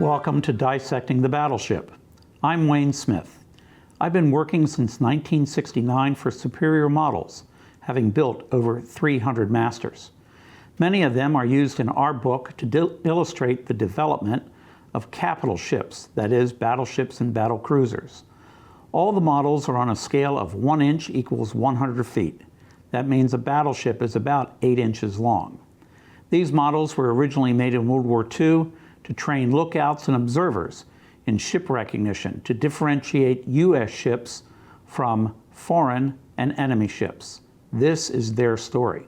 Welcome to Dissecting the Battleship. I'm Wayne Smith. I've been working since 1969 for Superior Models, having built over 300 masters. Many of them are used in our book to illustrate the development of capital ships, that is, battleships and battle cruisers. All the models are on a scale of 1 inch equals 100 feet. That means a battleship is about 8 inches long. These models were originally made in World War II to train lookouts and observers in ship recognition to differentiate U.S. ships from foreign and enemy ships. This is their story.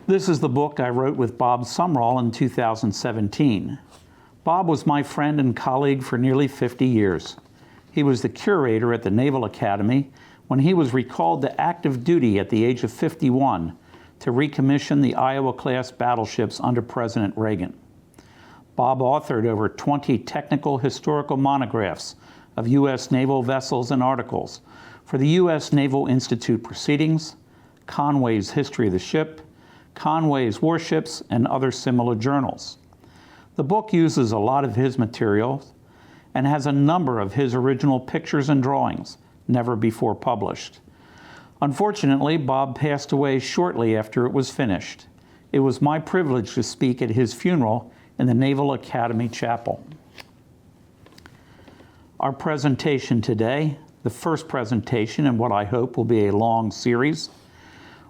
This is the book I wrote with Bob Sumrall in 2017. Bob was my friend and colleague for nearly 50 years. He was the curator at the Naval Academy when he was recalled to active duty at the age of 51 to recommission the Iowa-class battleships under President Reagan. Bob authored over 20 technical historical monographs of U.S. naval vessels and articles for the U.S. Naval Institute Proceedings, Conway's History of the Ship, Conway's Warships, and other similar journals. The book uses a lot of his materials and has a number of his original pictures and drawings, never before published. Unfortunately, Bob passed away shortly after it was finished. It was my privilege to speak at his funeral in the Naval Academy Chapel. Our presentation today, the first presentation in what I hope will be a long series,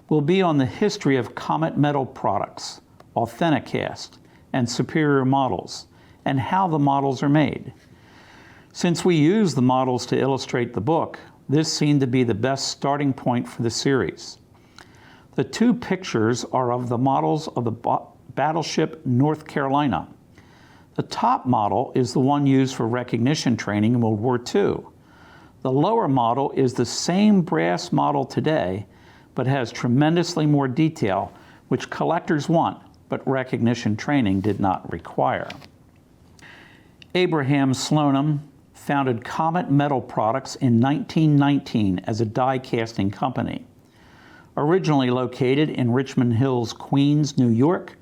will be on the history of Comet Metal Products, Authenticast, and Superior Models, and how the models are made. Since we use the models to illustrate the book, this seemed to be the best starting point for the series. The two pictures are of the models of the Battleship North Carolina. The top model is the one used for recognition training in World War II. The lower model is the same brass model today, but has tremendously more detail, which collectors want, but recognition training did not require. Abraham Slonim founded Comet Metal Products in 1919 as a die casting company. Originally located in Richmond Hills, Queens, New York,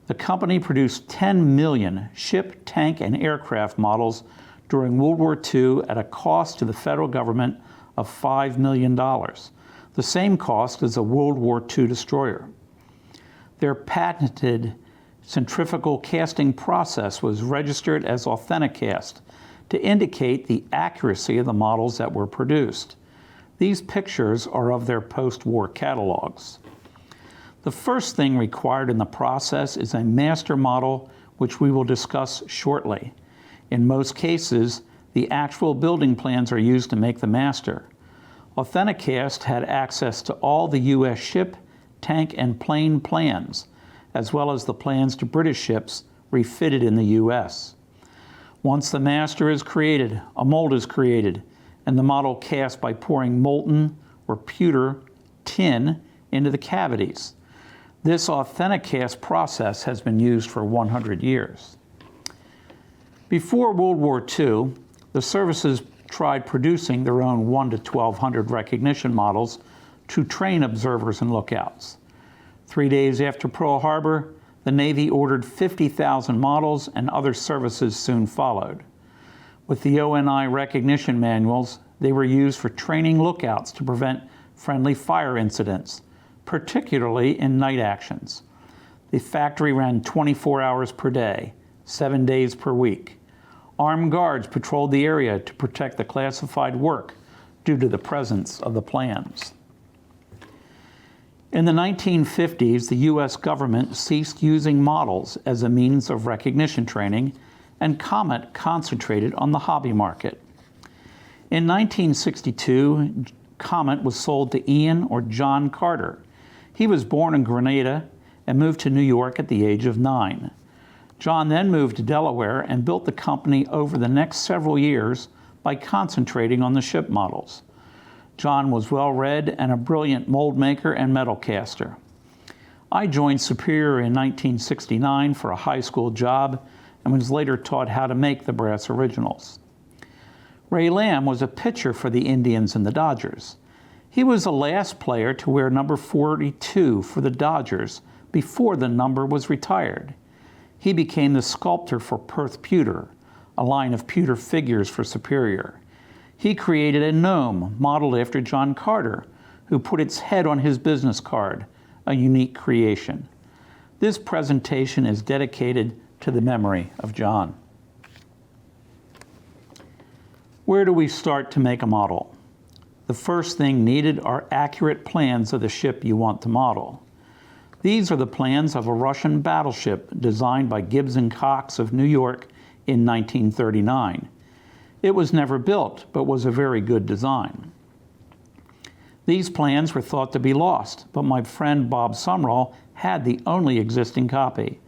the company produced 10 million ship, tank, and aircraft models during World War II at a cost to the federal government of $5 million, the same cost as a World War II destroyer. Their patented centrifugal casting process was registered as Authenticast to indicate the accuracy of the models that were produced. These pictures are of their post-war catalogs. The first thing required in the process is a master model, which we will discuss shortly. In most cases, the actual building plans are used to make the master. Authenticast had access to all the U.S. ship, tank, and plane plans, as well as the plans to British ships refitted in the U.S. Once the master is created, a mold is created, and the model cast by pouring molten or pewter tin into the cavities. This Authenticast process has been used for 100 years. Before World War II, the services tried producing their own 1 to 1,200 recognition models to train observers and lookouts. 3 days after Pearl Harbor, the Navy ordered 50,000 models, and other services soon followed. With the ONI recognition manuals, they were used for training lookouts to prevent friendly fire incidents, particularly in night actions. The factory ran 24 hours per day, 7 days per week. Armed guards patrolled the area to protect the classified work due to the presence of the plans. In the 1950s, the U.S. government ceased using models as a means of recognition training, and Comet concentrated on the hobby market. In 1962, Comet was sold to Ian or John Carter. He was born in Grenada and moved to New York at the age of 9. John then moved to Delaware and built the company over the next several years by concentrating on the ship models. John was well-read and a brilliant mold maker and metal caster. I joined Superior in 1969 for a high school job and was later taught how to make the brass originals. Ray Lamb was a pitcher for the Indians and the Dodgers. He was the last player to wear number 42 for the Dodgers before the number was retired. He became the sculptor for Perth Pewter, a line of pewter figures for Superior. He created a gnome modeled after John Carter, who put its head on his business card, a unique creation. This presentation is dedicated to the memory of John. Where do we start to make a model? The first thing needed are accurate plans of the ship you want to model. These are the plans of a Russian battleship designed by Gibbs & Cox of New York in 1939. It was never built, but was a very good design. These plans were thought to be lost, but my friend Bob Sumrall had the only existing copy.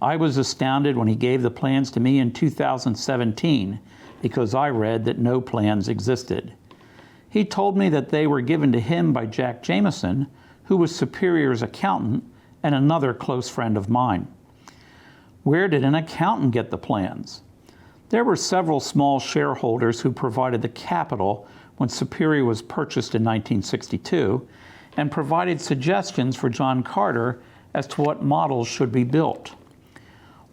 I was astounded when he gave the plans to me in 2017 because I read that no plans existed. He told me that they were given to him by Jack Jameson, who was Superior's accountant and another close friend of mine. Where did an accountant get the plans? There were several small shareholders who provided the capital when Superior was purchased in 1962 and provided suggestions for John Carter as to what models should be built.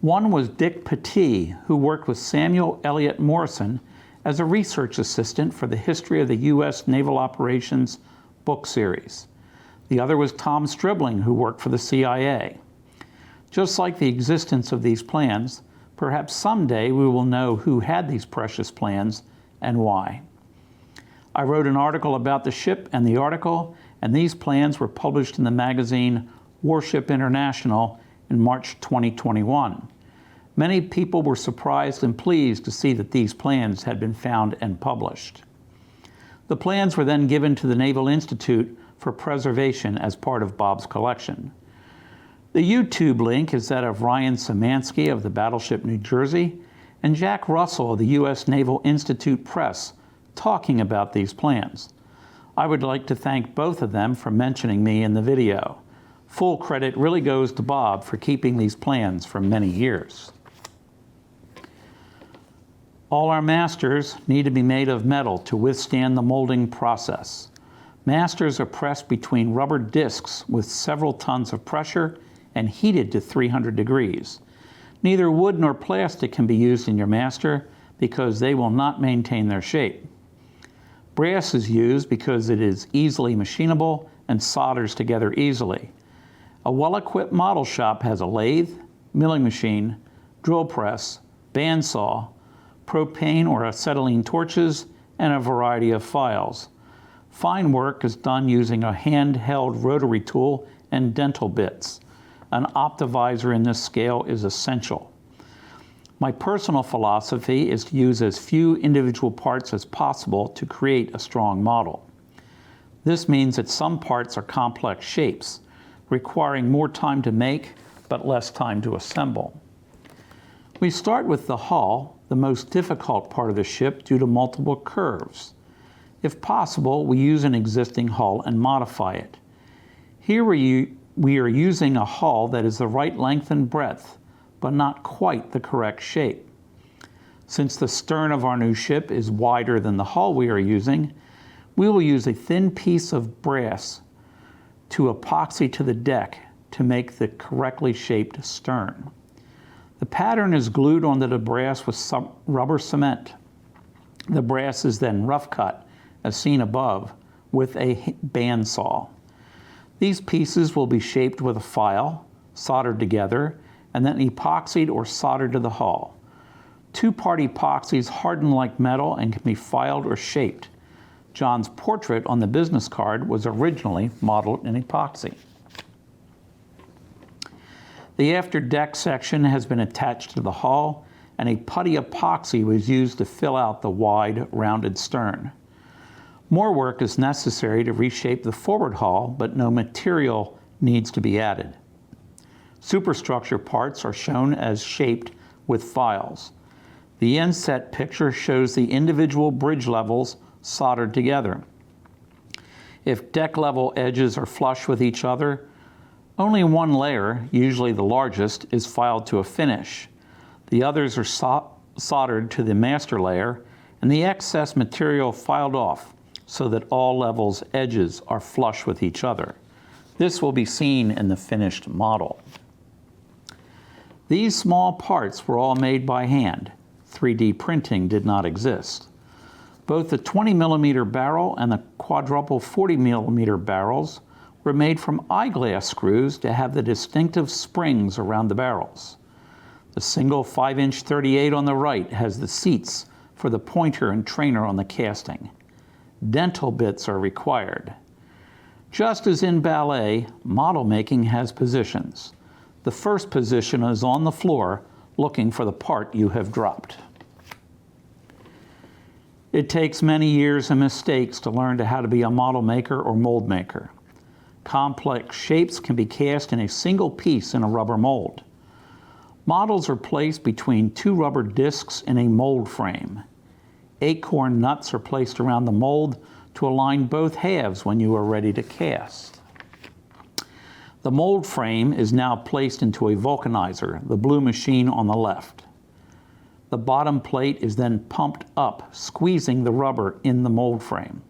One was Dick Petit, who worked with Samuel Eliot Morison as a research assistant for the History of the U.S. Naval Operations book series. The other was Tom Stribling, who worked for the CIA. Just like the existence of these plans, perhaps someday we will know who had these precious plans and why. I wrote an article about the ship and the article, and these plans were published in the magazine Warship International in March 2021. Many people were surprised and pleased to see that these plans had been found and published. The plans were then given to the Naval Institute for preservation as part of Bob's collection. The YouTube link is that of Ryan Szymanski of the Battleship New Jersey and Jack Russell of the U.S. Naval Institute Press talking about these plans. I would like to thank both of them for mentioning me in the video. Full credit really goes to Bob for keeping these plans for many years. All our masters need to be made of metal to withstand the molding process. Masters are pressed between rubber discs with several tons of pressure and heated to 300 degrees. Neither wood nor plastic can be used in your master because they will not maintain their shape. Brass is used because it is easily machinable and solders together easily. A well-equipped model shop has a lathe, milling machine, drill press, bandsaw, propane or acetylene torches, and a variety of files. Fine work is done using a handheld rotary tool and dental bits. An optivisor in this scale is essential. My personal philosophy is to use as few individual parts as possible to create a strong model. This means that some parts are complex shapes, requiring more time to make but less time to assemble. We start with the hull, the most difficult part of the ship due to multiple curves. If possible, we use an existing hull and modify it. Here we are using a hull that is the right length and breadth, but not quite the correct shape. Since the stern of our new ship is wider than the hull we are using, we will use a thin piece of brass to epoxy to the deck to make the correctly shaped stern. The pattern is glued onto the brass with some rubber cement. The brass is then rough cut, as seen above, with a bandsaw. These pieces will be shaped with a file, soldered together, and then epoxied or soldered to the hull. Two-part epoxies harden like metal and can be filed or shaped. John's portrait on the business card was originally modeled in epoxy. The after deck section has been attached to the hull, and a putty epoxy was used to fill out the wide, rounded stern. More work is necessary to reshape the forward hull, but no material needs to be added. Superstructure parts are shown as shaped with files. The inset picture shows the individual bridge levels soldered together. If deck level edges are flush with each other, only one layer, usually the largest, is filed to a finish. The others are soldered to the master layer, and the excess material filed off so that all levels' edges are flush with each other. This will be seen in the finished model. These small parts were all made by hand. 3D printing did not exist. Both the 20mm barrel and the quadruple 40mm barrels were made from eyeglass screws to have the distinctive springs around the barrels. The single 5-inch 38 on the right has the seats for the pointer and trainer on the casting. Dental bits are required. Just as in ballet, model making has positions. The first position is on the floor, looking for the part you have dropped. It takes many years and mistakes to learn how to be a model maker or mold maker. Complex shapes can be cast in a single piece in a rubber mold. Models are placed between two rubber discs in a mold frame. Acorn nuts are placed around the mold to align both halves when you are ready to cast. The mold frame is now placed into a vulcanizer, the blue machine on the left. The bottom plate is then pumped up, squeezing the rubber in the mold frame.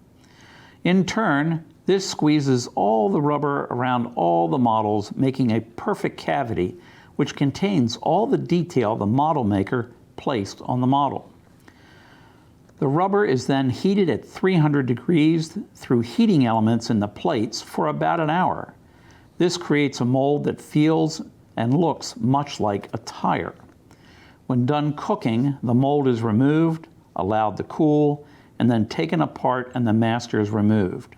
In turn, this squeezes all the rubber around all the models, making a perfect cavity which contains all the detail the model maker placed on the model. The rubber is then heated at 300 degrees through heating elements in the plates for about an hour. This creates a mold that feels and looks much like a tire. When done cooking, the mold is removed, allowed to cool, and then taken apart and the master is removed.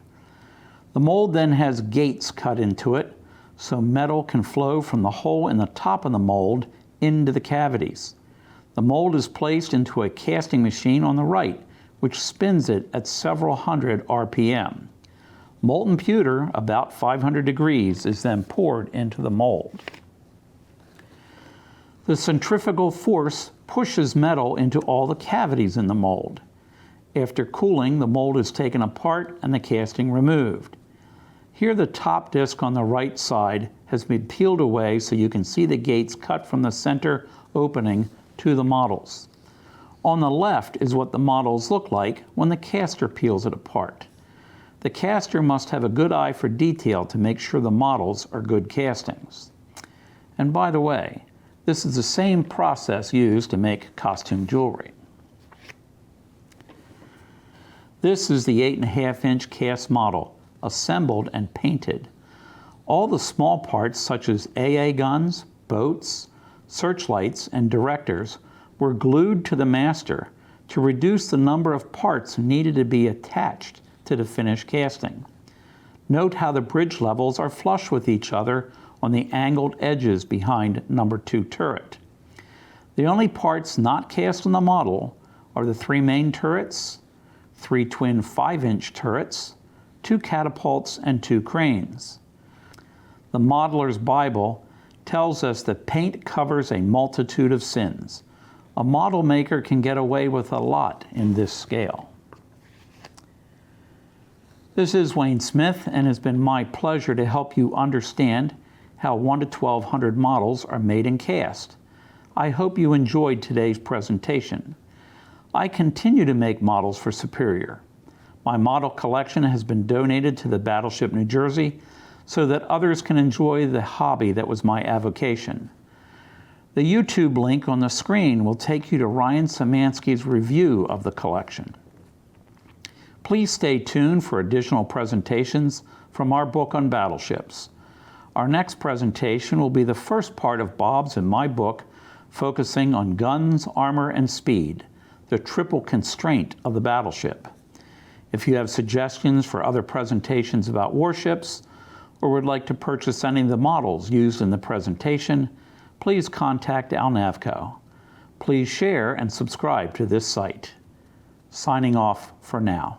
The mold then has gates cut into it, so metal can flow from the hole in the top of the mold into the cavities. The mold is placed into a casting machine on the right, which spins it at several hundred RPM. Molten pewter, about 500 degrees, is then poured into the mold. The centrifugal force pushes metal into all the cavities in the mold. After cooling, the mold is taken apart and the casting removed. Here the top disc on the right side has been peeled away so you can see the gates cut from the center opening to the models. On the left is what the models look like when the caster peels it apart. The caster must have a good eye for detail to make sure the models are good castings. And by the way, this is the same process used to make costume jewelry. This is the 8.5-inch cast model, assembled and painted. All the small parts such as AA guns, boats, searchlights, and directors were glued to the master to reduce the number of parts needed to be attached to the finished casting. Note how the bridge levels are flush with each other on the angled edges behind number 2 turret. The only parts not cast on the model are the 3 main turrets, 3 twin 5-inch turrets, 2 catapults, and 2 cranes. The Modeler's Bible tells us that paint covers a multitude of sins. A model maker can get away with a lot in this scale. This is Wayne Smith, and it's been my pleasure to help you understand how 1 to 1200 models are made and cast. I hope you enjoyed today's presentation. I continue to make models for Superior. My model collection has been donated to the Battleship, New Jersey, so that others can enjoy the hobby that was my avocation. The YouTube link on the screen will take you to Ryan Szymanski's review of the collection. Please stay tuned for additional presentations from our book on battleships. Our next presentation will be the first part of Bob's and my book focusing on guns, armor, and speed, the triple constraint of the battleship. If you have suggestions for other presentations about warships, or would like to purchase any of the models used in the presentation, please contact Alnavco. Please share and subscribe to this site. Signing off for now.